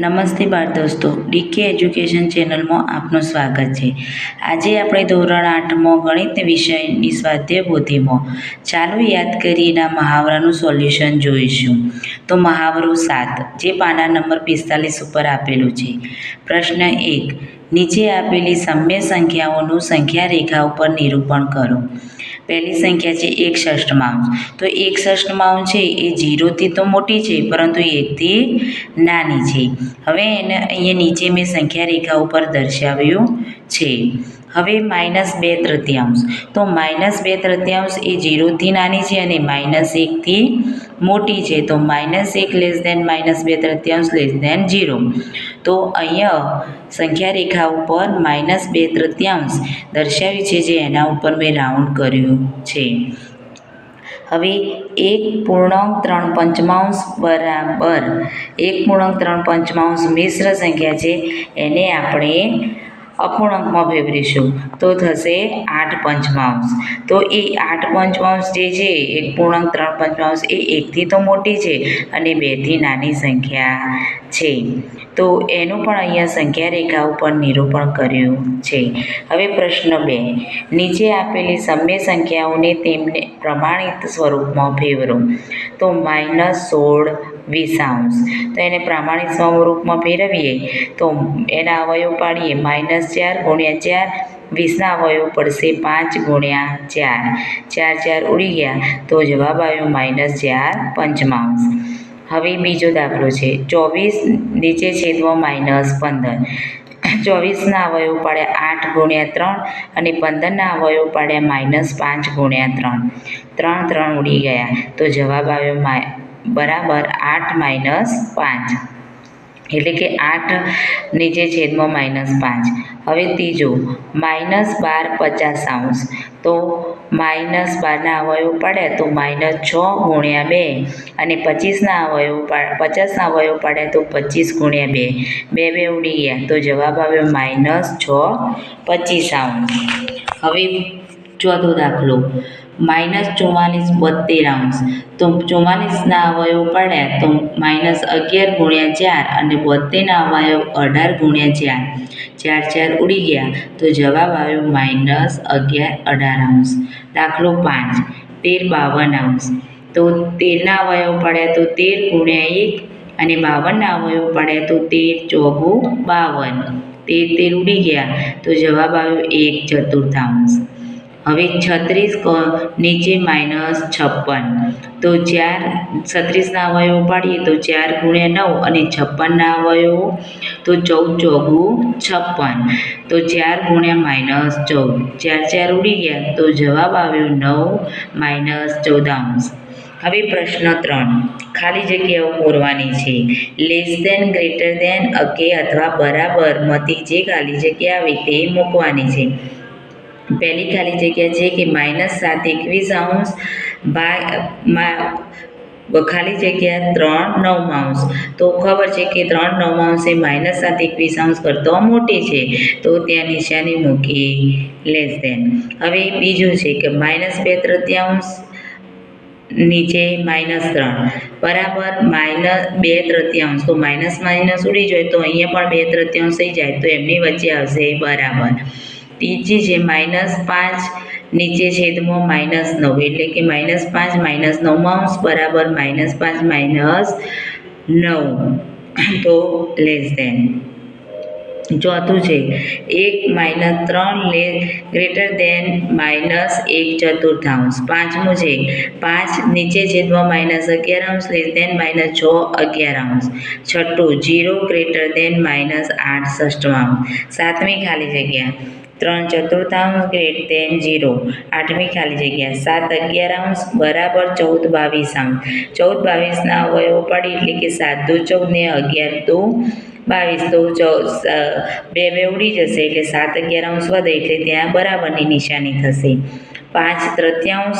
નમસ્તે બાળ દોસ્તો, ડીકે એજ્યુકેશન ચેનલમાં આપનું સ્વાગત છે. આજે આપણે ધોરણ 8માં ગણિત વિષયની સ્વાધ્યાય પોથીમાં ચાલો યાદ કરીએના મહાવરાનું સોલ્યુશન જોઈશું. તો મહાવરો 7 જે પાના નંબર 45 ઉપર આપેલું છે. પ્રશ્ન 1, નીચે આપેલી સમ્ય સંખ્યાઓનું સંખ્યા રેખા ઉપર નિરૂપણ કરો. પહેલી સંખ્યા છે 1/6. તો 1/6 છે એ 0થી તો મોટી છે પરંતુ 1થી નાની છે. હવે એને અહીંયા નીચે મેં સંખ્યા રેખા ઉપર દર્શાવ્યું છે. હવે -2/3. તો -2/3 એ 0થી નાની છે અને -1થી મોટી છે. તો -1 લેસ દેન -2/3 લેસ દેન 0. તો અહીંયા સંખ્યા રેખા ઉપર -2/3 દર્શાવી છે જે એના ઉપર મેં રાઉન્ડ કર્યું છે. હવે 1.3 બરાબર 1.3 મિશ્ર સંખ્યા છે એને આપણે અપૂર્ણાંકમાં ફેરવીશું તો થશે 8/5. તો એ 8/5 જે છે 1.3 એ 1થી તો મોટી છે અને 2થી નાની સંખ્યા છે. તો એનું પણ અહીંયા સંખ્યા રેખા ઉપર નિરૂપણ કર્યું છે. હવે પ્રશ્ન 2, નીચે આપેલી સમ્ય સંખ્યાઓને તેમને પ્રમાણિત સ્વરૂપમાં ફેરવો. તો -16 20. તો એને પ્રમાણિત સ્વરૂપમાં ફેરવીએ તો એના અવયવ પાડીએ -4 × 4. 20ના અવયવ પડશે 5 × 4. 4 ઉડી ગયા તો જવાબ આવ્યો -4/5. હવે બીજો દાખલો છે 24 નીચે છેદમાં -15. 24ના અવયવ પાડ્યા 8 × 3 અને 15ના અવયવ પાડ્યા -5 × 3. 3 ઉડી ગયા તો જવાબ આવ્યો બરાબર 8 - 5. એટલે કે 8 નીચે છેદમાં -5. હવે ત્રીજો -12 50. તો -12ના અવયવ પાડ્યા તો -6 × 2 અને 50ના અવયવ પાડ્યા તો 25 × 2. 2 ઉડી ગયા તો જવાબ આવ્યો -6/25. હવે ચોથો દાખલો -44 72. તો 44ના અવયવ પાડ્યા તો -11 × 4 અને 72ના અવયવ 18 × 4. 4 ઉડી ગયા તો જવાબ આવ્યો -11/18. દાખલો 5 13 52. તો 13ના અવયવ પાડ્યા તો 13 × 1 અને 52ના અવયવ પાડ્યા તો 13 × 4 = 52. 13 ઉડી ગયા તો જવાબ આવ્યો 1/4. હવે 36 નીચે -56. તો 36ના અવયવ પાડીએ તો 4 × 9 અને 56ના અવયવ તો 14 × 4 = 56. તો 4 × -14. 4 ઉડી ગયા તો જવાબ આવ્યો 9 - 14. હવે પ્રશ્ન 3, ખાલી જગ્યાઓ પૂરવાની છે. લેસ દેન ગ્રેટર દેન કે અથવા બરાબર માંથી જે ખાલી જગ્યા આવે તે મૂકવાની છે. પહેલી ખાલી જગ્યા છે કે -7 21 ખાલી જગ્યા 3 9. તો ખબર છે કે 3 9 એ -7 21 કરતો મોટી છે તો ત્યાં નિશાની મૂકી લેસ દેન. હવે બીજું છે કે -2/3 નીચે -3 બરાબર -2/3. તો માઇનસ ઉડી જાય તો અહીંયા પણ 2/3 થઈ જાય તો એમની વચ્ચે આવશે બરાબર. ત્રીજી છે -5 નીચે છેદમાં -9 એટલે કે -5 - 9 બરાબર -5 - 9 તો લેસ દેન. ચોથું છે 1 - 3 ગ્રેટર દેન -1/4. પાંચમું છે 5 નીચે છેદમાં -11 લેસ દેન -6/11. છઠ્ઠું 0 ગ્રેટર દેન -8/6. સાતમી ખાલી જગ્યા 3/4 ગ્રેટર દેન 0. આઠમી ખાલી જગ્યા 7/11 બરાબર 14/22. 14/22ના અવયવો પાડી એટલે કે 7 દુ 14 ને 11 દુ 22. તો 2 ઉડી જશે એટલે 7/11 વધે એટલે ત્યાં બરાબરની નિશાની થશે. 5/3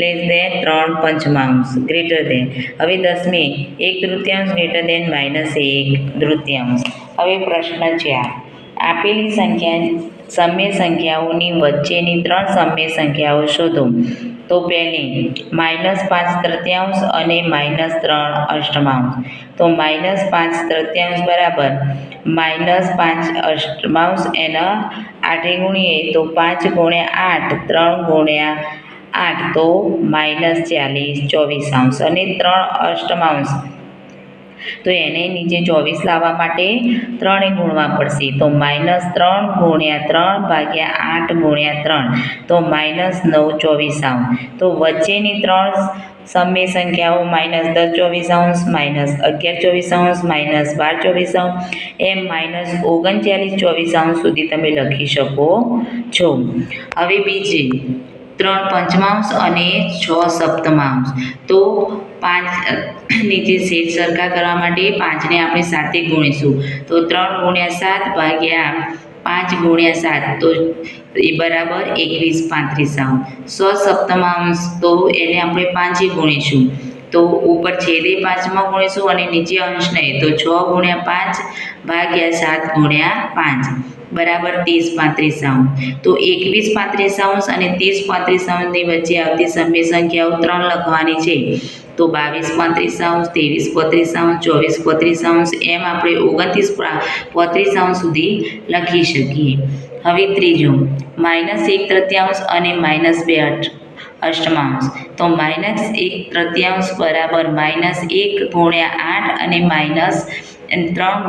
લેસ દેન 3/5 ગ્રેટર દેન. હવે 10મી 1/3 ગ્રેટર દેન -1/3. હવે પ્રશ્ન 4, આપેલી સંખ્યા સમય સંખ્યાઓની વચ્ચેની ત્રણ સમય સંખ્યાઓ શોધો. તો પહેલી -5/3 અને -3 અષ્ટમાંશ. તો -5/3 બરાબર -5 એના 8 ગુણીએ તો 5 × 8 3 × 8 તો -40 24 અને 3 અષ્ટમાંશ. તો એને નીચે 24 લાવવા માટે 3 ગુણવા પડશે. તો -3 × 3 ભાગ્યા 8 × 3 તો -9 24. તો વચ્ચેની ત્રણ સમય સંખ્યાઓ -10 24 -11 24 -12 24 એમ -39 24 સુધી તમે લખી શકો છો. હવે બીજી 3 પંચમાંશ અને 6 સપ્તમાંશ. તો 5 નીચે શેષ સરખા કરવા માટે 5ને આપણે 7 ગુણીશું. તો 3 × 7 ભાગ્યા 5 × 7 તો એ બરાબર 21 35. 6 સપ્તમાંશ. તો એને આપણે 5 ગુણીશું. તો ઉપર છેદે 5માં ગુણીશું અને નીચે અંશ નહીં. તો 6 × 5 ભાગ્યા 7 × 5 બરાબર 30 35. તો 21 35 અને 30 35 ની વચ્ચે આવતી સમય સંખ્યાઓ 3 લખવાની છે. તો 22 35 23 35 24 35 એમ આપણે 29 35 સુધી લખી શકીએ. હવે ત્રીજું -1/3 અને -2 અષ્ટમાંશ. તો -1/3 બરાબર -1 × 8 અને -3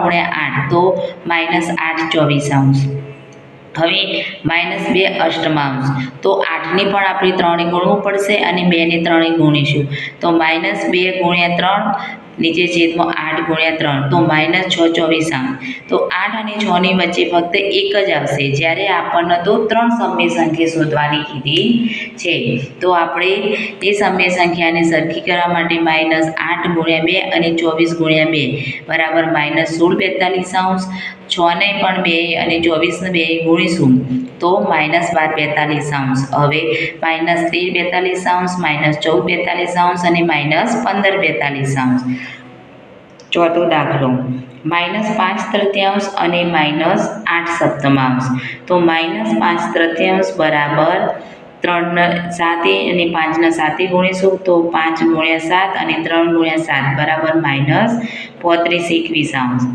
× 8 તો -8 24. હવે -2 અષ્ટમાંશ. તો 8ને પણ આપણે 3 ગુણવું પડશે અને 2ને 3 ગુણીશું. તો -2 × 3 નીચે છેદમાં 8 × 3 તો -6 24. તો 8 અને 6 ની વચ્ચે ફક્ત એક જ આવશે, જ્યારે આપણને તો 3 સમય સંખ્યા શોધવાની કીધી છે. તો આપણે એ સમય સંખ્યાને સરખી કરવા માટે -8 × 2 અને 24 × 2 બરાબર -16 42. 6ને પણ 2 અને 24ને 2 ગુણીશું તો -12 42. હવે -13 42, -14 42 અને -15 42. ચોથો દાખલો -5/3 અને -8 સપ્તમાંશ. તો -5/3 બરાબર 3 7 અને 5ના 7 ગુણીશું. તો 5 × 7 અને 3 × 7 બરાબર -35 21.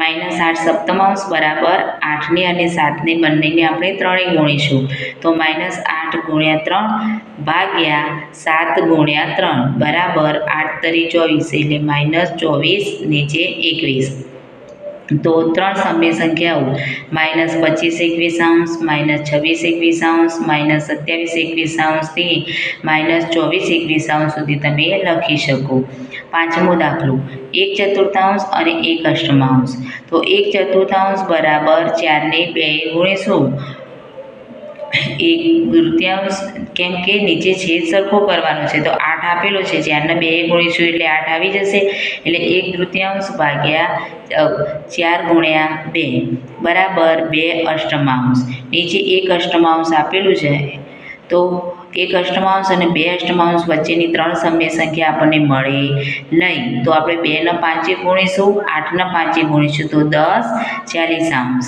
-8 સપ્તમાંશ બરાબર 8ને અને 7ને બંનેને આપણે 3 ગુણીશું. તો -8 × 3 ભાગ્યા 7 × 3 બરાબર 8 તરી 24 એટલે -24 નીચે 21. તો 3 સમય સંખ્યાઓ -25 21, -26 21, -27 21 થી -24 21 સુધી તમે લખી શકો. પાંચમો દાખલો 1/4 અને 1 અષ્ટમાંશ. તો 1/4 બરાબર 4ને 2 ગુણીશું. 1/4 કેમ કે નીચે છેદ સરખો કરવાનો છે. તો 8 આપેલો છે, 4ને 2 ગુણીશું એટલે 8 આવી જશે. એટલે 1/4 ભાગ્યા 4 × 2 બરાબર 2 અષ્ટમાંશ. નીચે 1 અષ્ટમાંશ આપેલું છે. તો 1 અષ્ટમાંશ અને 2 અષ્ટમાંશ વચ્ચેની 3 સમય સંખ્યા આપણને મળે નહીં. તો આપણે 2ને 5 ગુણીશું, 8ને 5 ગુણીશું તો 10 40.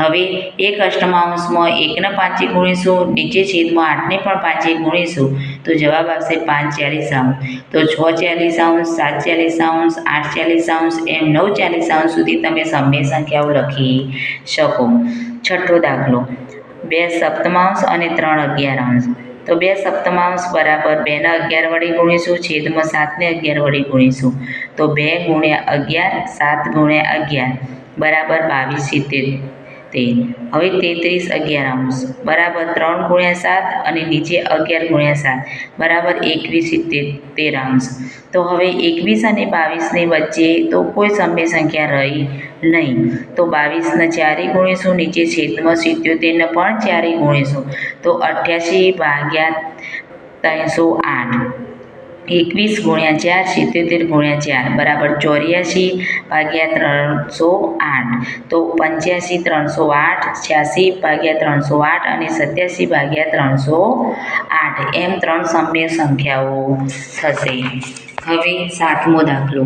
હવે 1 અષ્ટમાંશમાં 1ને 5 ગુણીશું, નીચે છેદમાં 8ને પણ 5 ગુણીશું તો જવાબ આવશે 5 40. તો 6 40, 7 40, 8 40 એમ 9 40 સુધી તમે સમય સંખ્યાઓ લખી શકો. છઠ્ઠો દાખલો 2 સપ્તમાંશ અને 3 અગિયારાંશ. તો 2 સપ્તમાંશ બરાબર 2ને 11 વડે ગુણીશું, છેદમાં 7ને 11 વડે ગુણીશું. તો 2 × 11 7 × 11 બરાબર 22 70. હવે 33 અગિયારાંશ બરાબર 3 × 7 અને નીચે 11 × 7 બરાબર 21 73. તો હવે 21 અને 22ની વચ્ચે તો કોઈ સમય સંખ્યા રહી નહીં. તો 22ને 4 ગુણીશું, નીચે છેદમાં 77ને પણ 4 ગુણીશું તો 88 ભાગ્યા 308. 21 × 4 77 × 4 બરાબર 84 ભાગ્યા 308. તો 85 308, 86 ભાગ્યા 308 અને 87 ભાગ્યા 308 એમ 3 સમય સંખ્યાઓ થશે. હવે સાતમો દાખલો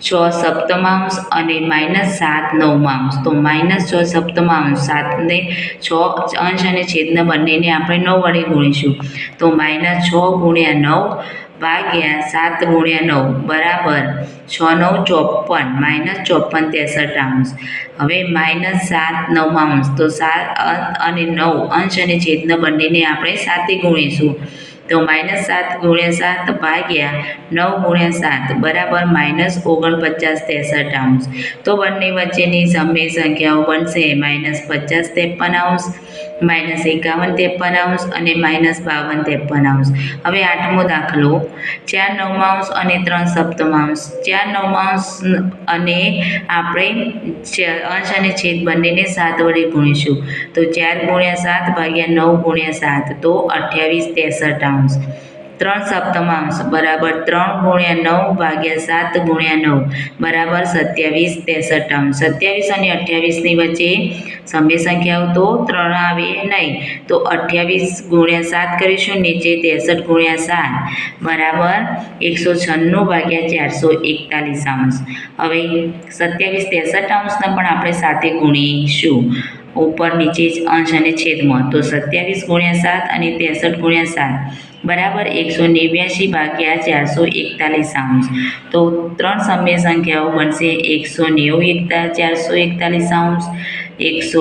6 સપ્તમાંશ અને -7 નવમાંશ. તો -6 સપ્તમાંશ 7 ને 6 અંશ અને છેદના બંનેને આપણે 9 વડે ગુણીશું. તો -6 ગુણ્યા 9 ભાગ્યા 7 ગુણ્યા 9 બરાબર 6 9 54 -54 63 હવે -7 નવમાંશ. તો 7 અને 9 અંશ અને છેદના બંનેને આપણે 7 ગુણીશું. તો -7 ગુણ્યા 7 ભાગ્યા 9 ગુણ્યા 7 બરાબર -49 63. તો બંને વચ્ચેની સમય સંખ્યાઓ બનશે -50 53 -51 53 અને -52 53. હવે 8મો દાખલો 4 નવમાંશ અને 3 સપ્તમાંશ. 4 નવમાંશ અને આપણે અંશ અને છેદ બંનેને 7 વડે ગુણીશું. તો 4 ગુણ્યા 7 ભાગ્યા 9 ગુણ્યા 7 તો 28 63. 3 સપ્તમાંશ બરાબર 3 ગુણ્યા 9 ભાગ્યા 7 ગુણ્યા 9 બરાબર 27 63. 27 અને 28ની વચ્ચે સમય સંખ્યાઓ તો 3 આવે નહીં. તો 28 ગુણ્યા 7 કરીશું, નીચે 63 ગુણ્યા 7 બરાબર 196 ભાગ્યા 441. હવે 27 63 પણ આપણે સાથે ગુણીશું, ઉપર નીચે જ અંશ અને છેદમાં. તો 27 ગુણ્યા 7 અને 63 ગુણ્યા 7 બરાબર 189 ભાગ્યા 441. તો 3 સમય સંખ્યાઓ બનશે 190 441, 191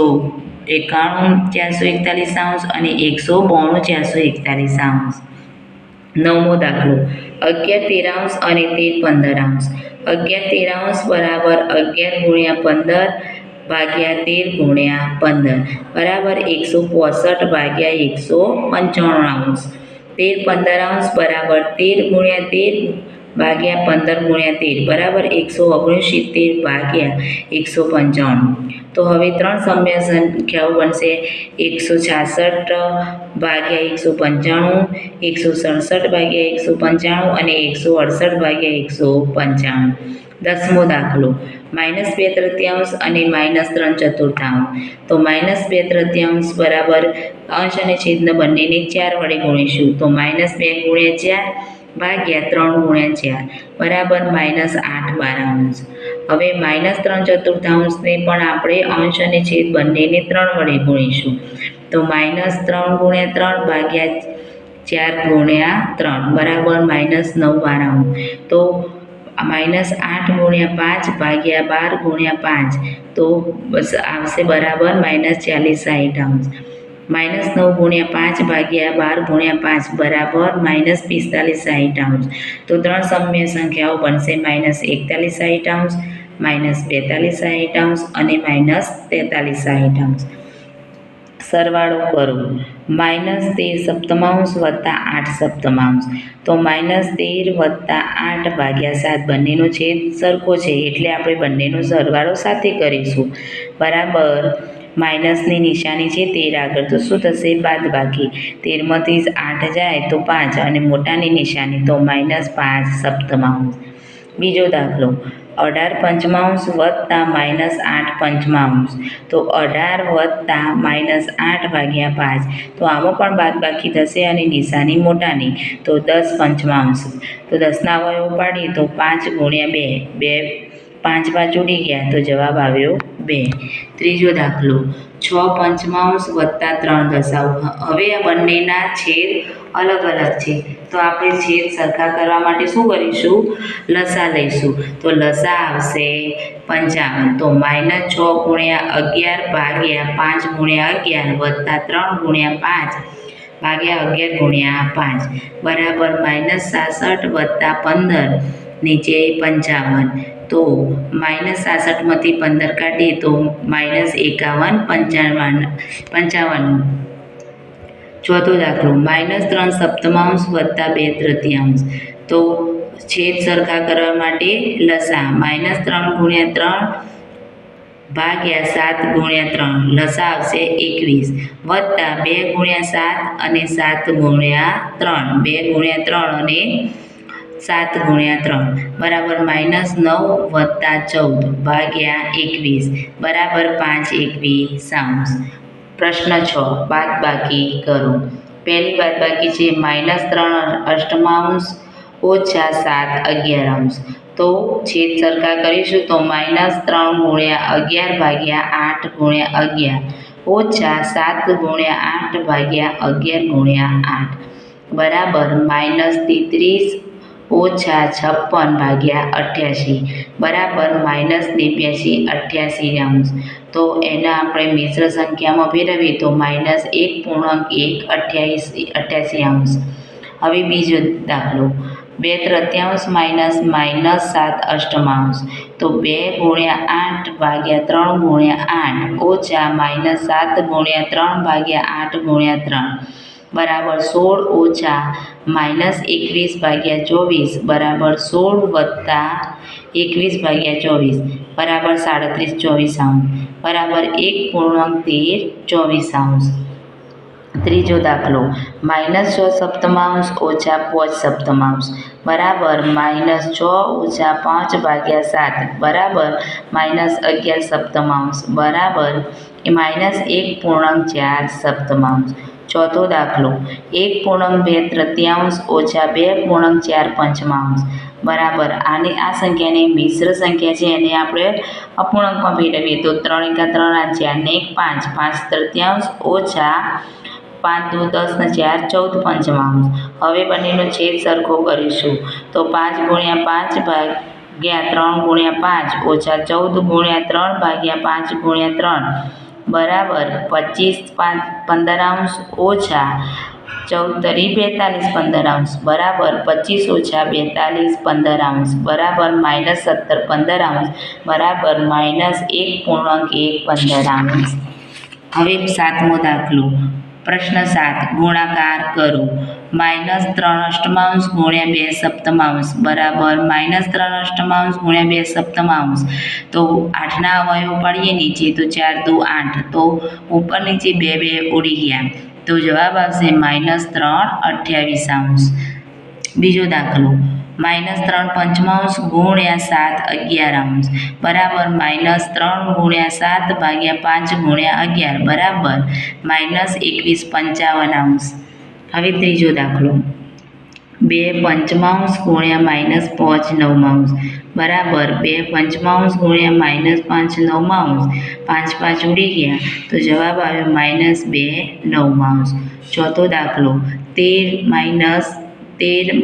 441 અને 192 441. 9મો દાખલો 11 13 અને 13 15. 11 13 બરાબર 11 ગુણ્યા 15 ભાગ્યા 13 ગુણ્યા 15 બરાબર 165 ભાગ્યા 195. 13 15 બરાબર 13 ગુણ્યા 13 ભાગ્યા 15 ગુણ્યા 13 બરાબર 169 ભાગ્યા 195. તો હવે 3 સમય સંખ્યાઓ બનશે 166 ભાગ્યા 195, 167 ભાગ્યા 195 અને 168 ભાગ્યા 195. 10મો દાખલો -2 તૃતીયાંશ અને -3 ચતુર્થાંશ. તો -2 બરાબર અંશ અને છેદના બંનેને 4 વડે ગુણીશું. તો -2 ગુણ્યા 4 ભાગ્યા 3 ગુણ્યા 4 બરાબર -8 બારાંશ. હવે -3 ચતુર્થાંશને પણ આપણે અંશ અને છેદ બંનેને 3 વડે ગુણીશું. તો -3 ગુણ્યા 3 ભાગ્યા 4 ગુણ્યા 3 બરાબર -9 બારાંશ. તો -8 ગુણ્યા 5 ભાગ્યા 12 ગુણ્યા 5 તો આવશે બરાબર -40 60. -9 ગુણ્યા 5 ભાગ્યા 12 ગુણ્યા 5 બરાબર -45 60. તો 3 સમય સંખ્યાઓ બનશે -41 60, -42 60 અને -43 60. સરવાળો કરો -13 સપ્તમાંશ વત્તા 8 સપ્તમાંશ. તો -13 વત્તા 8 ભાગ્યા 7 બંનેનો છેદ સરખો છે એટલે આપણે બંનેનો સરવાળો સાથે કરીશું. બરાબર માઇનસની નિશાની છે 13 આગળ, તો શું થશે બાદબાકી. 13માંથી 8 જાય તો 5 અને મોટાની નિશાની તો -5 સપ્તમાંશ. બીજો દાખલો 18 પંચમાંશ વત્તા -8 પંચમાંશ. તો 18 વત્તા -8 ભાગ્યા 5. તો આમાં પણ બાદબાકી થશે અને નિશાની મોટાની તો 10 પંચમાંશ. તો 10ના અવયવો પાડીએ તો 5 ગુણ્યા 2 5 5 ઉડી ગયા તો જવાબ આવ્યો 2. ત્રીજો દાખલો 6 પંચમાંશ વત્તા 3 દશાંશ. હવે આ બંનેના છેદ અલગ અલગ છે તો આપણે છેદ સરખા કરવા માટે શું કરીશું, લસા લઈશું. તો લસા આવશે 55. તો -6 ગુણ્યા 11 ભાગ્યા 5 ગુણ્યા 11 વત્તા 3 ગુણ્યા 5 ભાગ્યા 11 ગુણ્યા 5 બરાબર -66 વત્તા 15 નીચે 55. તો -66માંથી 15 કાઢીએ તો -51 55. ચોથો દાખલો -3 સપ્તમાંશ વત્તા 2 તૃતીયાંશ. તો છેદ સરખા કરવા માટે લસા -3 ગુણ્યા 3 ભાગ્યા 7 ગુણ્યા 3 લસા આવશે 21 વત્તા 2 ગુણ્યા 7 અને 7 ગુણ્યા 3 2 ગુણ્યા 3 અને 7 ગુણ્યા 3 બરાબર -9 વત્તા 14 ભાગ્યા 21 બરાબર 5/21. પ્રશ્ન 6 બાદબાકી કરો. પહેલી બાદબાકી છે -3 અષ્ટમાંશ ઓછા 7 11અંશ. તો છેદ સરખા કરીશું તો -3 ગુણ્યા 11 ભાગ્યા 8 ગુણ્યા 11 ઓછા 7 ગુણ્યા 8 ભાગ્યા 11 ગુણ્યા 8 બરાબર -33 ઓછા 56 ભાગ્યા 88 બરાબર -89 88 તો એના આપણે મિશ્ર સંખ્યામાં ફેરવીએ તો -1.1 હવે બીજો દાખલો 2/3 -7 અષ્ટમાંશ તો 2 ગુણ્યા 8 ભાગ્યા 3 ગુણ્યા 8 ઓછા -7 ગુણ્યા 3 ભાગ્યા 8 ગુણ્યા 3 બરાબર 16 ઓછા -21 ભાગ્યા 24 બરાબર 16 વત્તા 21 ભાગ્યા 24 બરાબર 37 બરાબર 1.13 ત્રીજો દાખલો -6 સપ્તમાંશ ઓછા 5 સપ્તમાંશ બરાબર -6 ઓછા 5 ભાગ્યા 7 બરાબર -11 સપ્તમાંશ બરાબર -1.4 સપ્તમાંશ ચોથો દાખલો 1.2 તૃતીયાંશ ઓછા 2.4 પંચમાંશ બરાબર આ સંખ્યાને મિશ્ર સંખ્યા છે એને આપણે અપૂર્ણાંકમાં ફેરવીએ તો 3 × 3 = 4 ને 1 5 5 તૃતીયાંશ ઓછા 5 × 2 = 10 ને 4 14 પંચમાંશ હવે બંનેનો છેદ સરખો કરીશું તો 5 × 5 ભાગ્યા 3 × 5 ઓછા 14 × 3 ભાગ્યા 5 × 3 બરાબર 25 15 ઓછા 14 × 42 15 બરાબર 25 ઓછા 42 15 બરાબર -17 15 બરાબર -1.1 15 હવે સાતમો દાખલો પ્રશ્ન 7 ગુણાકાર કરો -3 અષ્ટમાંશ ગુણ્યા 2 સપ્તમાંશ બરાબર -3 અષ્ટમાંશ ગુણ્યા 2 સપ્તમાંશ તો 8ના અવયવો પાડીએ નીચે તો 4 × 2 = 8 તો ઉપર નીચે 2 2 ઉડી ગયા તો જવાબ આવશે -3 28 બીજો દાખલો -3 પંચમાંશ ગુણ્યા 7 11 બરાબર -3 ગુણ્યા 7 ભાગ્યા 5 ગુણ્યા 11 બરાબર -21 55 હવે ત્રીજો દાખલો 2 પંચમાંશ ગુણ્યા -5 નવમાંશ બરાબર 2 પંચમાંશ ગુણ્યા -5 નવમાંશ 5 5 ઉડી ગયા તો જવાબ આવ્યો -2 નવમાંશ ચોથો દાખલો 3 13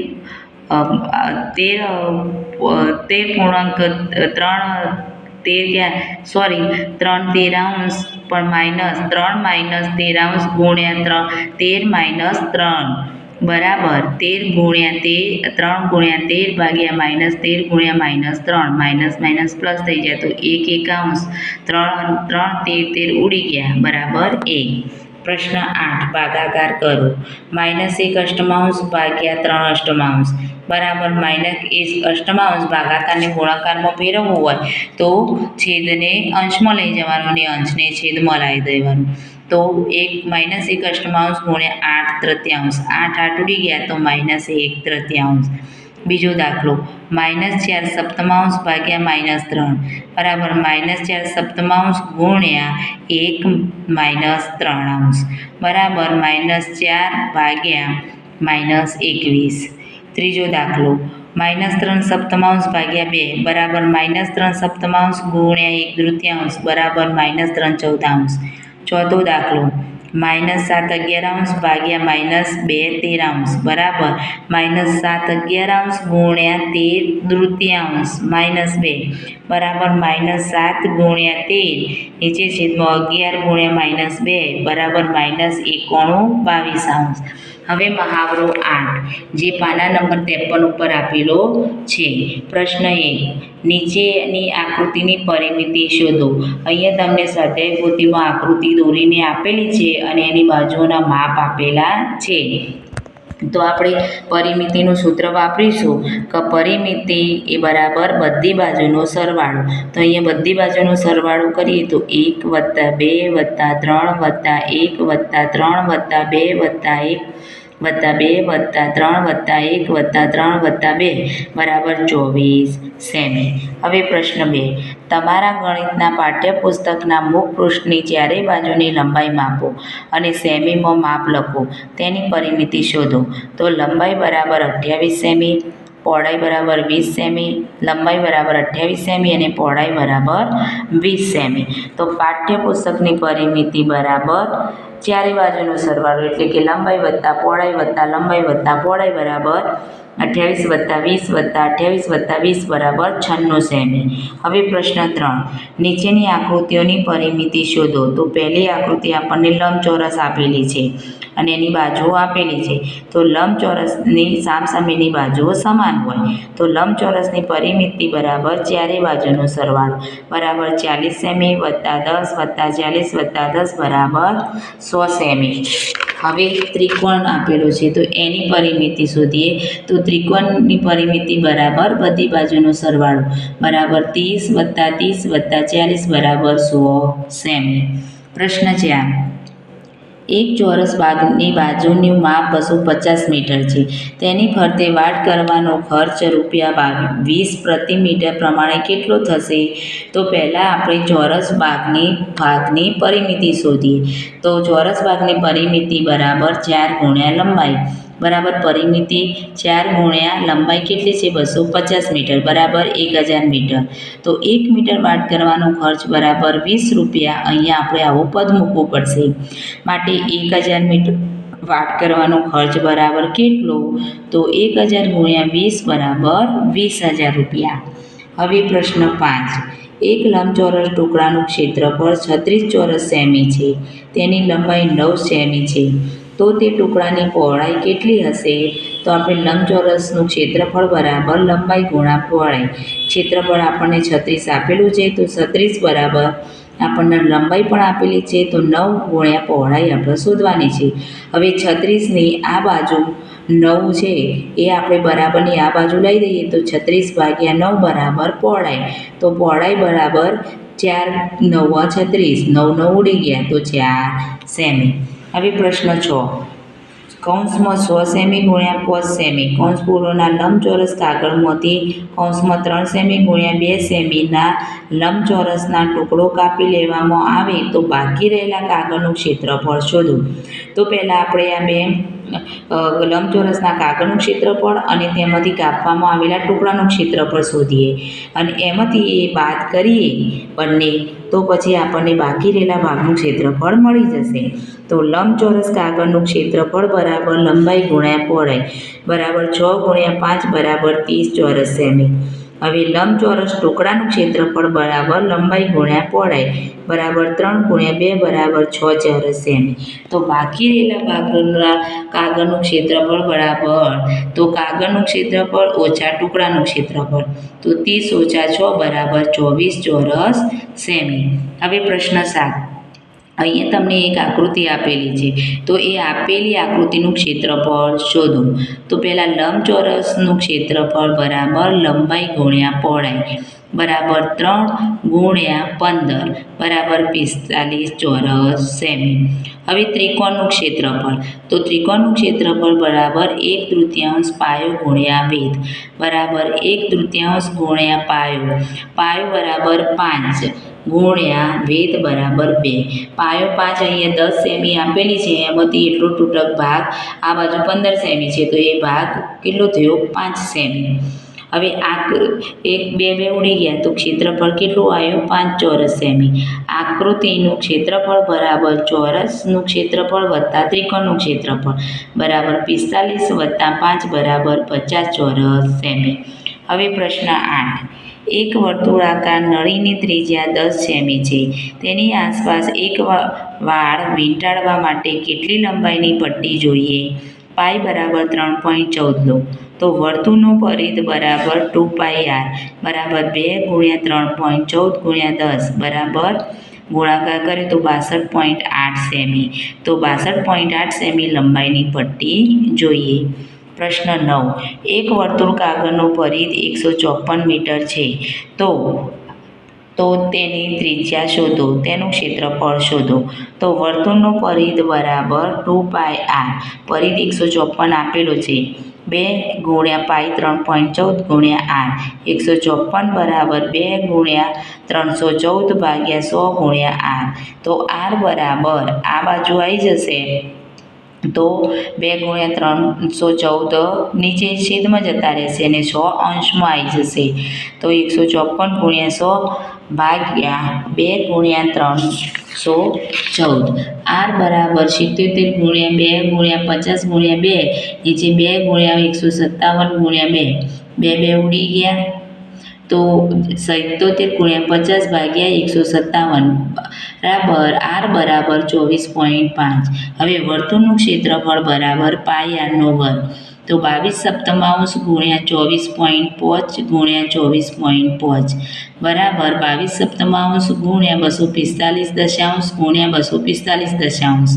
પણ -3 13 ગુણ્યા 13 3 બરાબર 13 ગુણ્યા 3 ગુણ્યા 13 ભાગ્યા -13 ગુણ્યા -3 પ્લસ થઈ જાય તો 1 એકાંશ 3 3 13 ઉડી ગયા બરાબર 1 પ્રશ્ન 8 ભાગાકાર કરો -1 અષ્ટમાંશ ભાગ્યા 3 અષ્ટમાંશ બરાબર -1 અષ્ટમાંશ ભાગાકારને ગુણાકારમાં ફેરવવું હોય તો છેદને અંશમાં લઈ જવાનો અને અંશને છેદમાં લાવી દેવાનું તો -1 અષ્ટમાંશ ગુણ્યા 8 તૃતીયાંશ 8 8 ઉડી ગયા તો -1 તૃતીયાંશ બીજો દાખલો -4 સપ્તમાંશ ભાગ્યા -3 બરાબર -4 સપ્તમાંશ ગુણ્યા 1 3 બરાબર -4 ભાગ્યા -21 ત્રીજો દાખલો -3 સપ્તમાંશ ભાગ્યા 2 બરાબર -3 સપ્તમાંશ ગુણ્યા 1 તૃતીયાંશ બરાબર -3 ચૌથાંશ ચોથો દાખલો -7 11 ભાગ્યા -2 તેરાંશ બરાબર -7 11 ગુણ્યા 13 તૃતીયાંશ -2 બરાબર -7 ગુણ્યા 13 નીચે છેદમાં 11 ગુણ્યા -2 બરાબર -91 22 હવે મહાવરો 8 જે પાના નંબર 53 ઉપર આપેલો છે પ્રશ્ન 1 નીચેની આકૃતિની પરિમિતિ શોધો અહીંયા તમને સ્વાધ્યાય પોથીમાં આકૃતિ દોરીને આપેલી છે અને એની બાજુઓના માપ આપેલા છે તો આપણે પરિમિતિનું સૂત્ર વાપરીશું કે પરિમિતિ એ બરાબર બધી બાજુનો સરવાળો તો અહીંયા બધી બાજુનો સરવાળો કરીએ તો 1 + 2 + 3 + 1 + 3 + 2 + 1 + 2 + 3 + 1 + 3 + 2 બરાબર 24 સેમી હવે પ્રશ્ન 2 તમારા ગણિતના પાઠ્યપુસ્તકના મુખ પૃષ્ઠની ચારેય બાજુની લંબાઈ માપો અને સેમીમાં માપ લખો તેની પરિમિતિ શોધો તો લંબાઈ બરાબર 28 સેમી પહોળાઈ બરાબર 20 સેમી, લંબાઈ બરાબર 28 સેમી અને પહોળાઈ બરાબર 20 સેમી. તો પાઠ્યપુસ્તકની પરિમિતિ બરાબર ચારે બાજુનો સરવાળો એટલે કે લંબાઈ વત્તા પહોળાઈ વત્તા લંબાઈ વત્તા પહોળાઈ બરાબર 28 વત્તા 20 વત્તા 28 વત્તા 20 બરાબર 96 સેમી. હવે પ્રશ્ન 3, નીચેની આકૃતિઓની પરિમિતિ શોધો. તો પહેલી આકૃતિ આપણને લંબચોરસ આપેલી છે અને એની બાજુઓ આપેલી છે. તો લંબચોરસની સામસામેની બાજુઓ સમાન હોય તો લંબચોરસની પરિમિતિ બરાબર ચારે બાજુનો સરવાળો બરાબર 40 સેમી વત્તા 10 વત્તા 40 વત્તા 10 બરાબર 100 સેમી. હવે ત્રિકોણ આપેલો છે તો એની પરિમિતિ શોધીએ. તો ત્રિકોણની પરિમિતિ બરાબર બધી બાજુનો સરવાળો બરાબર 30 વત્તા 30 વત્તા 40 બરાબર 100 સેમી. પ્રશ્ન 4, એક ચોરસ બાગની બાજુનું માપ 250 મીટર છે. તેની ફરતે વાડ કરવાનો ખર્ચ ₹20 પ્રતિ મીટર પ્રમાણે કેટલો થશે? તો પહેલાં આપણે ચોરસ ભાગની પરિમિતિ શોધીએ. તો ચોરસ ભાગની પરિમિતિ બરાબર 4 ગુણ્યા લંબાઈ બરાબર પરિમિતિ 4 ગુણ્યા લંબાઈ કેટલી છે? 250 મીટર બરાબર 1000 મીટર. તો 1 મીટર વાડ કરવાનો ખર્ચ બરાબર ₹20. અહીંયા આપણે આવું પદ મૂકવું પડશે. માટે 1000 મીટર વાડ કરવાનો ખર્ચ બરાબર કેટલો? તો 1000 ગુણ્યા 20 બરાબર ₹20,000. હવે પ્રશ્ન 5, એક લંબચોરસ ટુકડાનું ક્ષેત્રફળ 36 ચોરસ સેમી છે. તેની લંબાઈ 9 સેમી છે. તો તે ટુકડાની પહોળાઈ કેટલી હશે? તો આપણે લંબચોરસનું ક્ષેત્રફળ બરાબર લંબાઈ ગુણ્યા પહોળાઈ. ક્ષેત્રફળ આપણને 36 આપેલું છે તો 36 બરાબર આપણને લંબાઈ પણ આપેલી છે તો 9 ગુણ્યા પહોળાઈ આપણે શોધવાની છે. હવે 36ની આ બાજુ 9 છે એ આપણે બરાબરની આ બાજુ લઈ દઈએ તો 36 ભાગ્યા 9 બરાબર પહોળાઈ. તો પહોળાઈ બરાબર 4 9 36, 9 9 ઉડી ગયા તો 4 સેમી. હવે પ્રશ્ન 6, કૌંસમાં 100 સેમી ગુણ્યા 5 સેમી કૌંસ પૂર્વના લંબચોરસ કાગળમાંથી કૌંસમાં 3 સેમી ગુણ્યા 2 સેમીના લંબચોરસના ટુકડો કાપી લેવામાં આવે તો બાકી રહેલા કાગળનું ક્ષેત્રફળ શોધો. તો પહેલાં આપણે આ બે લંબચોરસના કાગળનું ક્ષેત્રફળ અને તેમાંથી કાપવામાં આવેલા ટુકડાનું ક્ષેત્રફળ શોધીએ અને એમાંથી એ બાદ કરીએ બંને તો પછી આપણને બાકી રહેલા ભાગનું ક્ષેત્રફળ મળી જશે. તો લંબચોરસ કાગળનું ક્ષેત્રફળ બરાબર લંબાઈ ગુણ્યા પહોળાઈ બરાબર 6 ગુણ્યા 5 બરાબર 30 ચોરસ સેમી. હવે લંબચોરસ ટુકડાનું ક્ષેત્રફળ બરાબર લંબાઈ ગુણ્યા પહોળાઈ બરાબર 3 ગુણ્યા 2 બરાબર 6 ચોરસ સેમી. તો બાકી રહેલા ભાગના કાગળનું ક્ષેત્રફળ બરાબર તો કાગળનું ક્ષેત્રફળ ઓછા ટુકડાનું ક્ષેત્રફળ તો 30 ઓછા 6 બરાબર 24 ચોરસ સેમી. હવે પ્રશ્ન 7, અહીંયા તમને એક આકૃતિ આપેલી છે તો એ આપેલી આકૃતિનું ક્ષેત્રફળ શોધો. તો પહેલાં લંબચોરસનું ક્ષેત્રફળ બરાબર લંબાઈ ગુણ્યા પહોળાઈ બરાબર 3 ગુણ્યા 15 બરાબર 45 ચોરસ સેમી. હવે ત્રિકોણનું ક્ષેત્રફળ તો ત્રિકોણનું ક્ષેત્રફળ બરાબર 1/3 પાયો ગુણ્યા વેધ બરાબર 1/3 ગુણ્યા પાયો બરાબર 5 ગુણ્યા વેધ બરાબર 2. પાયો 5 અહીંયા 10 સેમી આપેલી છે એમાંથી એટલો તૂટક ભાગ આ બાજુ 15 સેમી છે તો એ ભાગ કેટલો થયો? 5 સેમી. હવે એક બે ઉડી ગયા તો ક્ષેત્રફળ કેટલું આવ્યું? 5 ચોરસ સેમી. આકૃતિનું ક્ષેત્રફળ બરાબર ચોરસનું ક્ષેત્રફળ વત્તા ત્રિકોણનું ક્ષેત્રફળ બરાબર 45 વત્તા 5 બરાબર 50 ચોરસ સેમી. હવે પ્રશ્ન 8, એક વર્તુળાકાર નળીની ત્રિજ્યા 10 સેમી છે. તેની આસપાસ એક વાળ વીંટાળવા માટે કેટલી લંબાઈની પટ્ટી જોઈએ? પાઈ બરાબર 3.14 લો. તો વર્તુળનો પરિઘ બરાબર 2πr બરાબર 2 ગુણ્યા 3.14 ગુણ્યા 10 બરાબર ગુણાકાર કરે તો 62.8 સેમી. તો 62.8 સેમી લંબાઈની પટ્ટી જોઈએ. પ્રશ્ન 9, એક વર્તુળ કાગળનો પરિઘ 154 મીટર છે તો તેની ત્રિજ્યા શોધો, તેનું ક્ષેત્રફળ શોધો. તો વર્તુળનો પરિઘ બરાબર 2πr, પરિઘ 154 આપેલો છે 2 ગુણ્યા પાઈ 3.14 ગુણ્યા r 154 બરાબર 2 ગુણ્યા 314 ભાગ્યા 100 ગુણ્યા r. તો r બરાબર આ બાજુ આવી જશે તો 2 × 314 નીચે છેદમાં જતા રહેશે અને 100 અંશમાં આવી જશે તો 154 × 100 ભાગ્યા 2 × 314 r બરાબર 77 × 2 × 50 × 2 નીચે 2 × 157 × 2 2 ઉડી ગયા તો 77 × 50 ભાગ્યા 157 બરાબર r બરાબર 24.5 હવે વર્તુળનું ક્ષેત્રફળ બરાબર πr² તો 22 સપ્તમાંશ ગુણ્યા 24.5 બરાબર 22 સપ્તમાંશ ગુણ્યા 245 દશાંશ ગુણ્યા 245 દશાંશ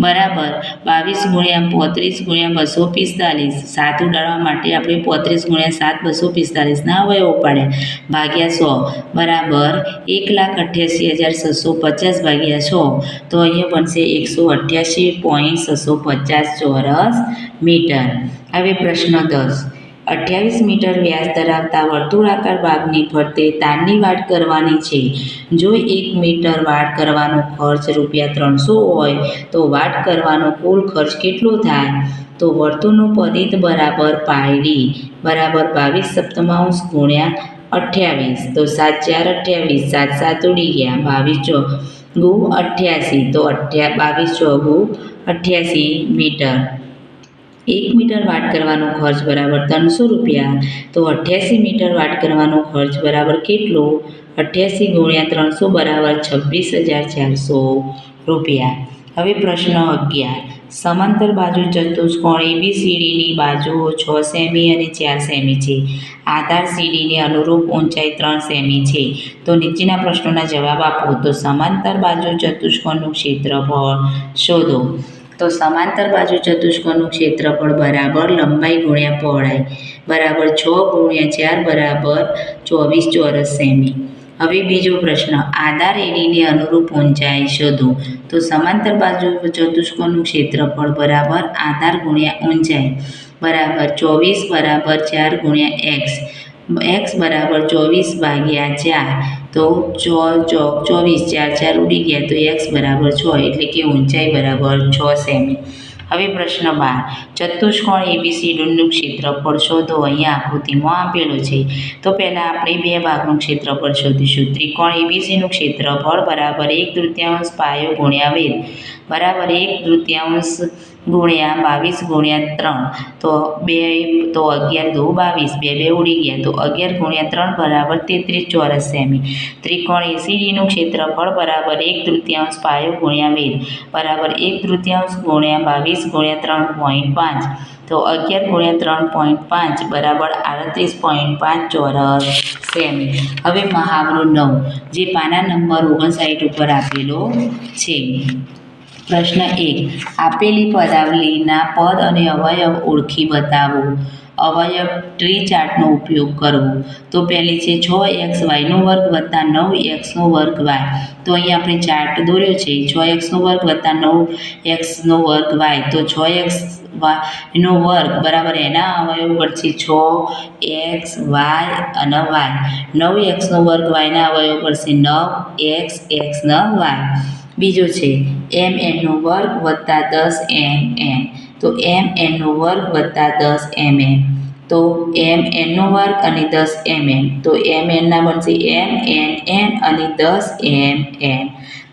બરાબર 22 × 35 × 245 7 ઉડાડવા માટે આપણે 35 × 7 245 ના અવયવો પાડ્યા ભાગ્યા 100 બરાબર 1,88,650 ભાગ્યા 100 તો અહીંયા બનશે 188.650 ચોરસ મીટર હવે પ્રશ્ન 10 28 મીટર વ્યાસ ધરાવતા વર્તુળાકાર ભાગની ફરતે તારની વાટ કરવાની છે જો 1 મીટર વાટ કરવાનો ખર્ચ ₹300 હોય તો વાટ કરવાનો કુલ ખર્ચ કેટલો થાય તો વર્તુળનું પરિઘ બરાબર πd બરાબર 22 સપ્તમાંશ ગુણ્યા 28 તો 7 × 4 = 28 7 ઉડી ગયા 22 × 88 તો 22 × 88 મીટર 1 મીટર વાટ કરવાનો ખર્ચ બરાબર ₹300 તો 88 મીટર વાટ કરવાનો ખર્ચ બરાબર કેટલો 88 × 300 બરાબર ₹26,400 હવે પ્રશ્ન 11 સમાંતર બાજુ ચતુષ્કોણ ABCDની બાજુઓ 6 સેમી અને 4 સેમી છે આધાર સીડીને અનુરૂપ ઊંચાઈ 3 સેમી છે તો નીચેના પ્રશ્નોના જવાબ આપો તો સમાંતર બાજુ ચતુષ્કોણનું ક્ષેત્રફળ શોધો તો સમાંતર બાજુ ચતુષ્કોણનું ક્ષેત્રફળ બરાબર લંબાઈ ગુણ્યા પહોળાઈ બરાબર 6 × 4 બરાબર 24 ચોરસ સેમી હવે બીજો પ્રશ્ન આધાર એડીને અનુરૂપ ઊંચાઈ શોધો તો સમાંતર બાજુ ચતુષ્કોણનું ક્ષેત્રફળ બરાબર આધાર ગુણ્યા ઊંચાઈ બરાબર 24 બરાબર 4 × x બરાબર 24 ભાગ્યા 4 તો 24 4 4 ઉડી ગયા તો x બરાબર 6 એટલે કે ઊંચાઈ બરાબર 6 સેમી હવે પ્રશ્ન 12 ચતુષ્કોણ ABCDનું ક્ષેત્રફળ શોધો અહીંયા આકૃતિમાં આપેલું છે તો પહેલાં આપણે બે ભાગનું ક્ષેત્રફળ શોધીશું ત્રિકોણ ABCનું ક્ષેત્રફળ બરાબર 1/3 પાયો ગુણ્યા વેધ બરાબર 1/3 ગુણ્યા 22 × 3 તો 2 તો 11 × 2 22 2 ઉડી ગયા તો 11 × 3 બરાબર 33 ચોરસ સેમી ત્રિકોણ ACDનું ક્ષેત્રફળ બરાબર 1/3 પાયો ગુણ્યા વેધ બરાબર 1/3 ગુણ્યા 22 × 3.5 તો 11 × 3.5 બરાબર 38.5 ચોરસ સેમી હવે મહાવરો 9 જે પાના નંબર 59 ઉપર આપેલો છે પ્રશ્ન 1 આપેલી પદાવલીના પદ અને અવયવ ઓળખી બતાવો અવયવ ટ્રી ચાર્ટનો ઉપયોગ કરવો તો પહેલી છે 6xy² વત્તા 9x² y તો અહીંયા આપણે ચાર્ટ દોર્યો છે 6x² વત્તા 9x² y તો 6x² બરાબર એના અવયવ પડશે 6x y અને y 9x² y ના અવયવ પડશે 9x x y બીજો છે mn² વત્તા 10mm તો mn² વત્તા 10mm તો mn² અને 10mm તો mn ના બનશે mnn અને 10mm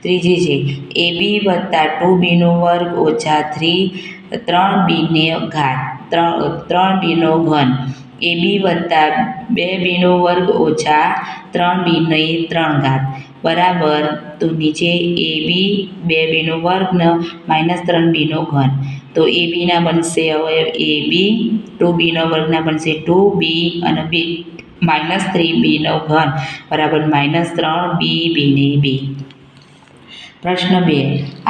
ત્રીજી છે ab વત્તા 2b² ઓછા 3b ઘાત 3b ઘન ab વત્તા 2b² ઓછા 3b ઘાત બરાબર તો નીચે ab 2b² ને -3b ઘન તો ab ના બનશે અવયવ ab 2b² ના બનશે 2b અને -3b ઘન બરાબર -3b b પ્રશ્ન 2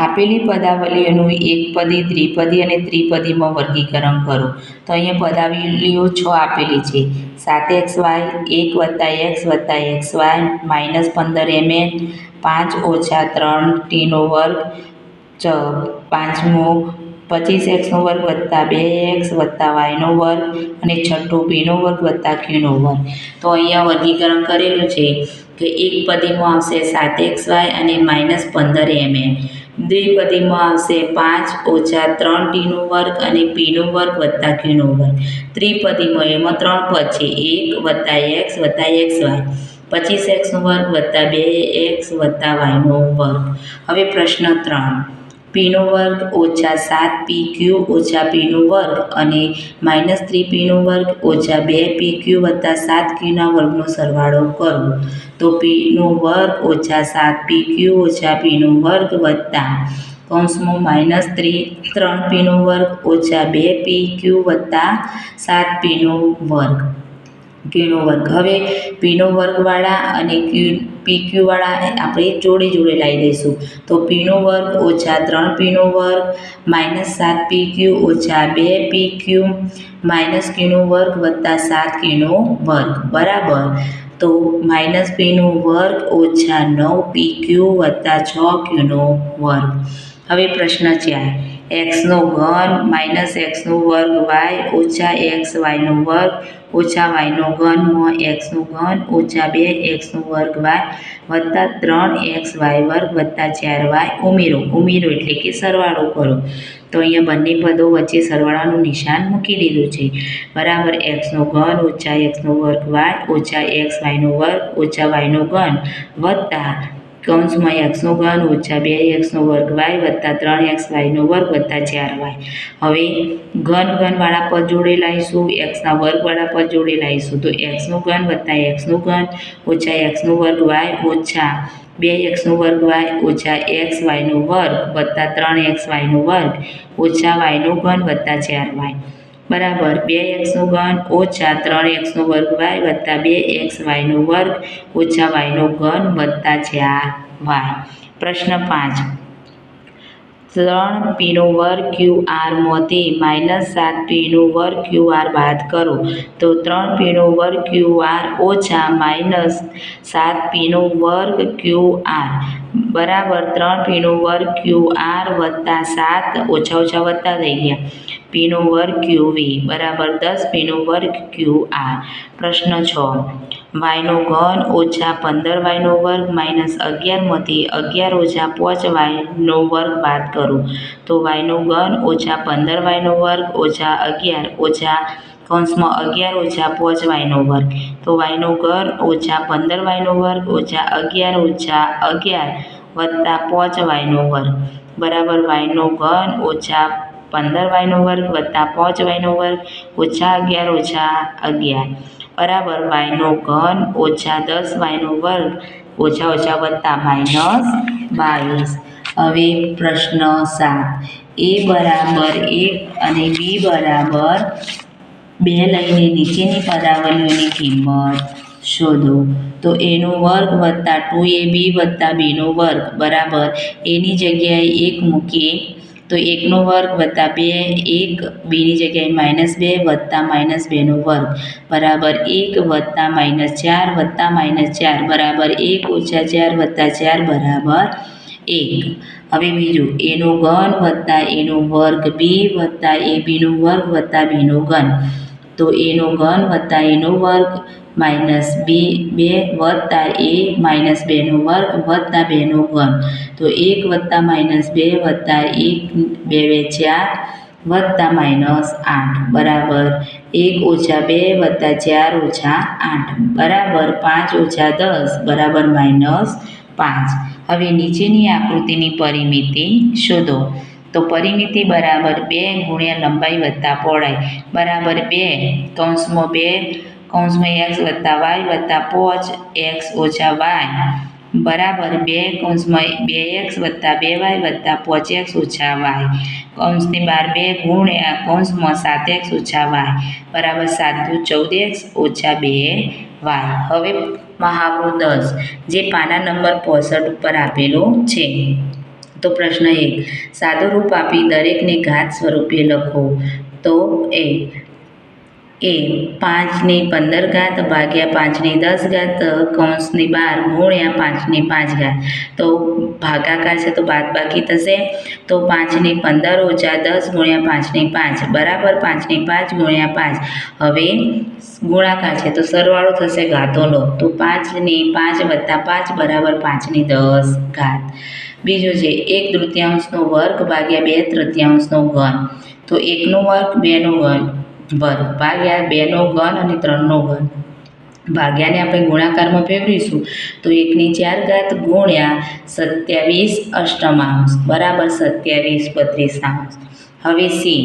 આપેલી પદાવલીઓનું એકપદી દ્વિપદી અને ત્રિપદીમાં વર્ગીકરણ કરો તો અહીંયા પદાવલીઓ 6 આપેલી છે 7xy 1 + x + xy -15mm 5 - 3t² પાંચમું 25x² વત્તા 2x વત્તા y² અને છઠ્ઠું p² વત્તા q² તો અહીંયા વર્ગીકરણ કરેલું છે કે એક પદીમાં આવશે 7xy અને -15mm દ્વિપદીમાં આવશે 5 ઓછા 3 ટીનો વર્ગ અને પીનો વર્ગ વત્તા ક્યુનો વર્ગ. ત્રિપદીમાં એમાં 3 પદ છે, 1 વત્તા એક્સ વત્તા એક્સ વાય, 25x નો વર્ગ વત્તા 2x વત્તા yનો વર્ગ. હવે પ્રશ્ન 3, પીનો વર્ગ ઓછા 7pq ઓછા પીનો વર્ગ અને -3pનો વર્ગ ઓછા 2pq વત્તા 7qના વર્ગનો સરવાળો કરો. તો પીનો વર્ગ ઓછા 7pq ઓછા પીનો વર્ગ વત્તા -3pનો વર્ગ ઓછા 2pq વત્તા 7pનો વર્ગ ક્યુનો વર્ગ. હવે પીનો વર્ગવાળા અને પીક્યુવાળા આપણે જોડે જોડે લાવી દઈશું. તો પીનો વર્ગ ઓછા 3pનો વર્ગ -7pq ઓછા 2pq ક્યુનો વર્ગ વત્તા 7qનો વર્ગ બરાબર. તો -pનો વર્ગ ઓછા 9pq વત્તા 6qનો વર્ગ. હવે પ્રશ્ન 4, xનો ઘન -xનો વર્ગ y ઓછા xyનો વર્ગ ઓછા yનો ઘનમાં xનો ઘન ઓછા 2xનો વર્ગ y વત્તા 3xy વર્ગ વત્તા 4y ઉમેરો એટલે કે સરવાળો કરો. તો અહીંયા બંને પદો વચ્ચે સરવાળાનું નિશાન મૂકી દીધું છે બરાબર. xનો ઘન ઓછા xનો વર્ગ y ઓછા xyનો વર્ગ ઓછા yનો ઘન વત્તા કૌંસમાં xનો ઘન ઓછા 2xનો વર્ગ y વત્તા 3xyનો વર્ગ વત્તા 4y. હવે ઘનવાળા પદ જોડે લાવીશું, xના વર્ગવાળા પદ જોડે લાવીશું. તો xનો ઘન વત્તા xનો ઘન ઓછા xનો વર્ગ y ઓછા 2xનો વર્ગ y ઓછા xyનો વર્ગ વત્તા 3xyનો વર્ગ ઓછા yનો ઘન વત્તા 4y બરાબર. 2xનો ઘન ઓછા 3xનો વર્ગ y વત્તા 2xyનો વર્ગ ઓછા yનો ઘન વત્તા 4y. પ્રશ્ન 5, 3pનો વર્ગ QR માંથી -7pનો વર્ગ QR બાદ કરો. તો 3pનો વર્ગ QR ઓછા -7pનો વર્ગ QR બરાબર 3pનો વર્ગ QR વત્તા 7 ઓછા ઓછા વત્તા થઈ ગયા pનો વર્ગ QV બરાબર 10pનો વર્ગ QR. પ્રશ્ન 6, yનો ઘન ઓછા 15yનો વર્ગ -11 માંથી 11 ઓછા 5yનો વર્ગ બાદ કરો. તો yનો ઘન ઓછા 15yનો વર્ગ ઓછા 11 ઓછા કૌંસમાં 11 ઓછા 5yનો વર્ગ. તો yનો ઘન ઓછા 15yનો વર્ગ ઓછા 11 ઓછા 11 વત્તા 5yનો વર્ગ બરાબર. yનો ઘન ઓછા 15yનો વર્ગ વત્તા 5yનો વર્ગ ઓછા 11 ઓછા 11 બરાબર. yનો ઘન ઓછા 10yનો વર્ગ ઓછા ઓછા વત્તા -22. હવે પ્રશ્ન 7, a બરાબર 1 અને b બરાબર 2 લઈને નીચેની પદાવલીઓની કિંમત શોધો. તો એનો વર્ગ વત્તા 2ab વત્તા bનો વર્ગ બરાબર એની જગ્યાએ 1 મૂકીએ તો 1નો વર્ગ વત્તા 2 1 bની જગ્યાએ -2 વત્તા -2નો વર્ગ બરાબર 1 વત્તા -4 વત્તા -4 બરાબર 1 ઓછા 4 વત્તા 4 બરાબર 1. હવે બીજું, એનો ઘન વત્તા એનો વર્ગ b વત્તા abનો વર્ગ વત્તા bનો ઘન. તો એનો ઘન વત્તા એનો વર્ગ -2 વત્તા a -2નો વર્ગ વત્તા 2નો ઘન. તો 1 વત્તા -2 વત્તા 1 2 4 વત્તા -8 બરાબર 1 ઓછા 2 વત્તા 4 ઓછા 8 બરાબર 5 ઓછા 10 બરાબર -5. હવે નીચેની આકૃતિની પરિમિતિ શોધો. તો પરિમિતિ બરાબર 2 ગુણ્યા લંબાઈ વત્તા પહોળાઈ બરાબર 2 કૌંસમાં x વત્તા y વત્તા 5x ઓછા y બરાબર 2 કૌંસમાં 2x વત્તા 2y વત્તા 5x ઓછા y કૌંસની બહાર 2 ગુણ્યા કૌંસમાં 7x ઓછા y બરાબર 7 દુ 14x ઓછા 2y. હવે મહાવરો 10 જે પાના નંબર 65 ઉપર આપેલો છે. તો પ્રશ્ન 1, સાદું રૂપ આપી દરેકને ઘાત સ્વરૂપે લખો. તો એ 5^15 ભાગ્યા 5^10 કૌંસની 12 ગુણ્યા 5^5 તો ભાગાકાર છે તો બાદબાકી થશે તો 5^15 ઓછા 10 ગુણ્યા 5^5 બરાબર 5^5 ગુણ્યા 5 હવે ગુણાકાર છે તો સરવાળો થશે ઘાતોનો તો 5^5 વત્તા 5 બરાબર 5^10 બીજો છે 1/3 વર્ગ ભાગ્યા 2/3 ઘન તો 1 વર્ગ 2 વર્ગ ભાગ્યા 2 ઘન અને 3 ઘન ભાગ્યાને આપણે ગુણાકારમાં ફેરવીશું તો 1/4 ગુણ્યા 27 અષ્ટમાંશ બરાબર 27/32 હવે સી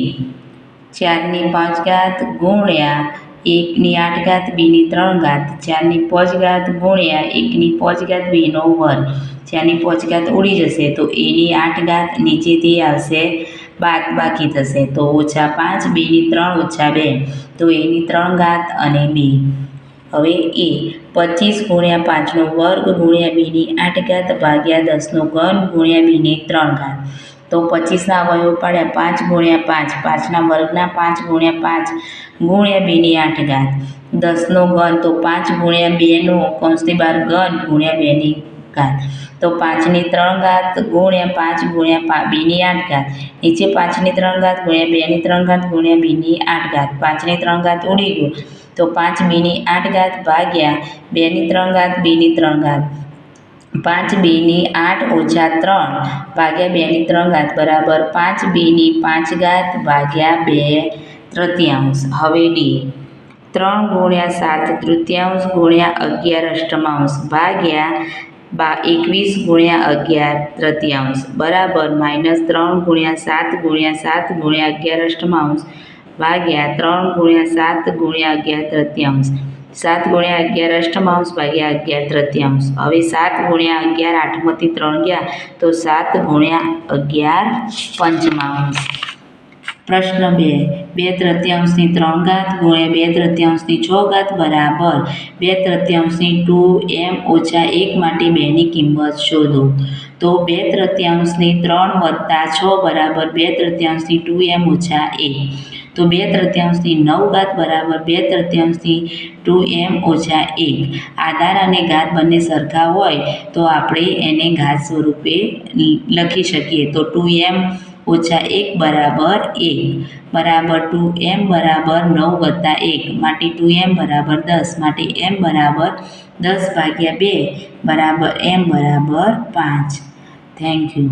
4/5 ગુણ્યા 1/8 2/3 4/5 ગુણ્યા 1/5 2 વર્ગ 4/5 ઉડી જશે તો a/8 નીચેથી આવશે બાદબાકી થશે તો -5 2/3 -2 તો a/3 અને 2 હવે એ 25 ગુણ્યા 5 વર્ગ ગુણ્યા 2/8 ભાગ્યા 10 ઘન ગુણ્યા 2/3 તો 25ના અવયવો પાડ્યા 5 ગુણ્યા 5 5ના વર્ગના 5 ગુણ્યા 5 ગુણ્યા 2/8 10 ઘન તો 5 ગુણ્યા 2 કૌંસની 12 ઘન ગુણ્યા 2/ઘાત તો 5/3 ગુણ્યા 5 ગુણ્યા 2/8 નીચે 5/3 ગુણ્યા 2/3 ગુણ્યા 2/8 5/3 ઉડી ગયું તો 5/8 ભાગ્યા 2/3 5/8 ઓછા 3 ભાગ્યા 2/3 બરાબર 5/5 ભાગ્યા 2/3 હવે ડી 3 ગુણ્યા 7/3 ગુણ્યા 11 અષ્ટમાંશ ભાગ્યા 21 ગુણ્યા 11 બરાબર -3 ગુણ્યા 7 ગુણ્યા 7 ગુણ્યા 11 અષ્ટમાંશ ભાગ્યા 3 ગુણ્યા 7 ગુણ્યા 11 7 ગુણ્યા 11 અષ્ટમાંશ ભાગ્યા 11 હવે 7 ગુણ્યા 11 આઠમાંથી 3 ગયા તો 7 ગુણ્યા 11 પંચમાંશ પ્રશ્ન 2 2/3 3 ગુણ્યા 2/3 6 બરાબર 2/3 2m ઓછા 1 માટે 2ની કિંમત શોધો તો 2/3 3 વત્તા 6 બરાબર 2/3 2m ઓછા 1 તો 2/3 9 બરાબર 2/3 2m ઓછા 1 આધાર અને ઘાત બંને સરખા હોય તો આપણે એને ઘાત સ્વરૂપે લખી શકીએ તો 2m ઓછા 1 બરાબર 1 બરાબર 2m બરાબર 9 વત્તા 1 માટે 2m બરાબર 10 માટે m બરાબર 10/2 બરાબર m બરાબર 5 થેન્ક યુ.